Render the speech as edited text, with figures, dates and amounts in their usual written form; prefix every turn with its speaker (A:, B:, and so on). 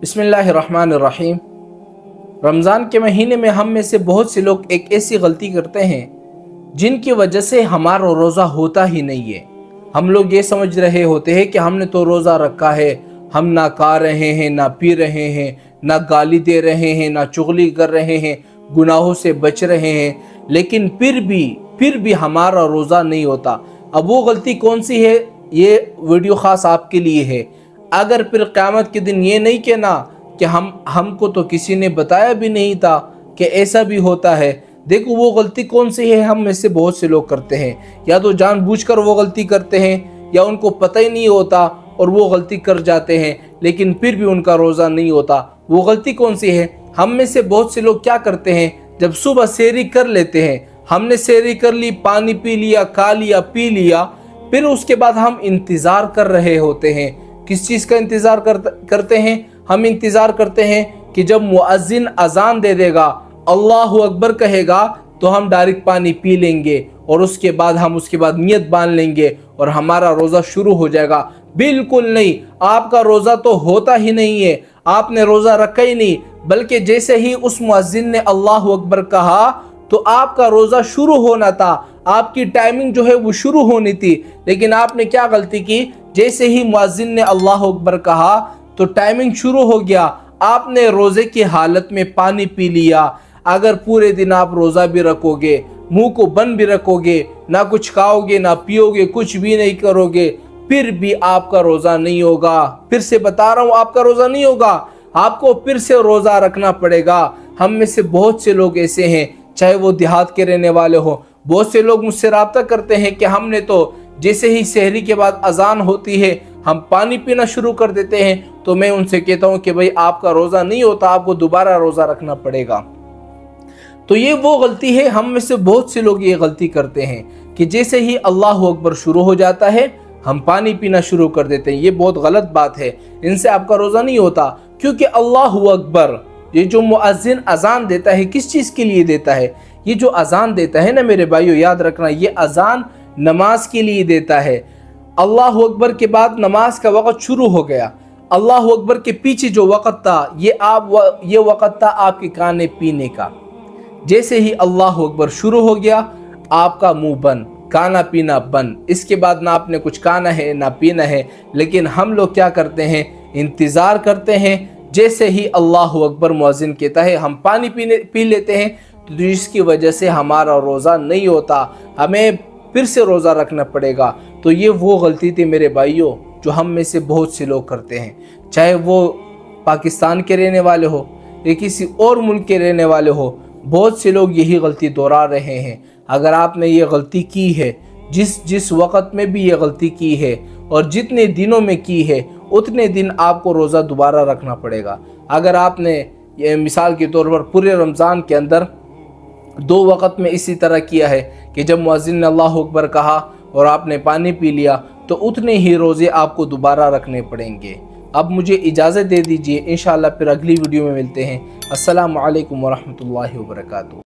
A: बिस्मिल्लाहिर्रहमानिर्रहीम। रमज़ान के महीने में हम में से बहुत से लोग एक ऐसी गलती करते हैं जिनकी वजह से हमारा रोज़ा होता ही नहीं है। हम लोग ये समझ रहे होते हैं कि हमने तो रोज़ा रखा है, हम ना खा रहे हैं, ना पी रहे हैं, ना गाली दे रहे हैं, ना चुगली कर रहे हैं, गुनाहों से बच रहे हैं, लेकिन फिर भी हमारा रोज़ा नहीं होता। अब वो गलती कौन सी है, ये वीडियो ख़ास आपके लिए है। अगर फिर क़यामत के दिन ये नहीं कहना कि हमको तो किसी ने बताया भी नहीं था कि ऐसा भी होता है। देखो वो गलती कौन सी है, हम में से बहुत से लोग करते हैं, या तो जानबूझकर वो गलती करते हैं या उनको पता ही नहीं होता और वो गलती कर जाते हैं, लेकिन फिर भी उनका रोज़ा नहीं होता। वो गलती कौन सी है? हम में से बहुत से लोग क्या करते हैं, जब सुबह सेहरी कर लेते हैं, हमने सेहरी कर ली, पानी पी लिया, खा लिया, पी लिया, फिर उसके बाद हम इंतज़ार कर रहे होते हैं। किस चीज़ का इंतज़ार करते हैं? हम इंतज़ार करते हैं कि जब मुअज्जिन अजान दे देगा, अल्लाहु अकबर कहेगा, तो हम डायरेक्ट पानी पी लेंगे और उसके बाद नियत बांध लेंगे और हमारा रोज़ा शुरू हो जाएगा। बिल्कुल नहीं, आपका रोज़ा तो होता ही नहीं है, आपने रोज़ा रखा ही नहीं, बल्कि जैसे ही उस मुअज्जिन ने अल्लाहु अकबर कहा तो आपका रोज़ा शुरू होना था, आपकी टाइमिंग जो है वो शुरू होनी थी, लेकिन आपने क्या गलती की? जैसे ही मुअज्जिन ने अल्लाहु अकबर कहा तो टाइमिंग शुरू हो गया, आपने रोज़े की हालत में पानी पी लिया। अगर पूरे दिन आप रोज़ा भी रखोगे, मुंह को बंद भी रखोगे, ना कुछ खाओगे ना पियोगे, कुछ भी नहीं करोगे, फिर भी आपका रोज़ा नहीं होगा। फिर से बता रहा हूँ, आपका रोज़ा नहीं होगा, आपको फिर से रोज़ा रखना पड़ेगा। हम में से बहुत से लोग ऐसे हैं, चाहे वो देहात के रहने वाले हो, बहुत से लोग मुझसे राब्ता करते हैं कि हमने तो जैसे ही सेहरी के बाद अजान होती है हम पानी पीना शुरू कर देते हैं। तो मैं उनसे कहता हूं कि भाई आपका रोज़ा नहीं होता, आपको दोबारा रोज़ा रखना पड़ेगा। तो ये वो गलती है, हम में से बहुत से लोग ये गलती करते हैं कि जैसे ही अल्लाहु अकबर शुरू हो जाता है हम पानी पीना शुरू कर देते हैं। ये बहुत गलत बात है, इनसे आपका रोज़ा नहीं होता। क्योंकि अल्लाहु अकबर, ये जो मुअज्जिन अजान देता है, किस चीज़ के लिए देता है? ये जो अजान देता है ना मेरे भाइयों, याद रखना, ये अजान नमाज के लिए देता है। अल्लाहु अकबर के बाद नमाज का वक़्त शुरू हो गया, अल्लाहु अकबर के पीछे जो वक़्त था ये वक़्त था आपके खाने पीने का। जैसे ही अल्लाहु अकबर शुरू हो गया आपका मुंह बंद, खाना पीना बंद, इसके बाद ना आपने कुछ खाना है ना पीना है। लेकिन हम लोग क्या करते हैं, इंतज़ार करते हैं, जैसे ही अल्लाहु अकबर मुअज्जिन कहता है हम पानी पी लेते हैं, तो जिसकी वजह से हमारा रोज़ा नहीं होता, हमें फिर से रोज़ा रखना पड़ेगा। तो ये वो गलती थी मेरे भाइयों जो हम में से बहुत से लोग करते हैं, चाहे वो पाकिस्तान के रहने वाले हो या किसी और मुल्क के रहने वाले हो, बहुत से लोग यही गलती दोहरा रहे हैं। अगर आपने ये गलती की है, जिस वक़्त में भी ये गलती की है और जितने दिनों में की है, उतने दिन आपको रोज़ा दोबारा रखना पड़ेगा। अगर आपने मिसाल के तौर पर पूरे रमज़ान के अंदर 2 वक़्त में इसी तरह किया है कि जब मुअज्जिन ने अल्लाहु अकबर कहा और आपने पानी पी लिया, तो उतने ही रोज़े आपको दोबारा रखने पड़ेंगे। अब मुझे इजाज़त दे दीजिए, इंशाअल्लाह फिर अगली वीडियो में मिलते हैं। अस्सलामु अलैकुम वरहमतुल्लाहि वबरकातुहू।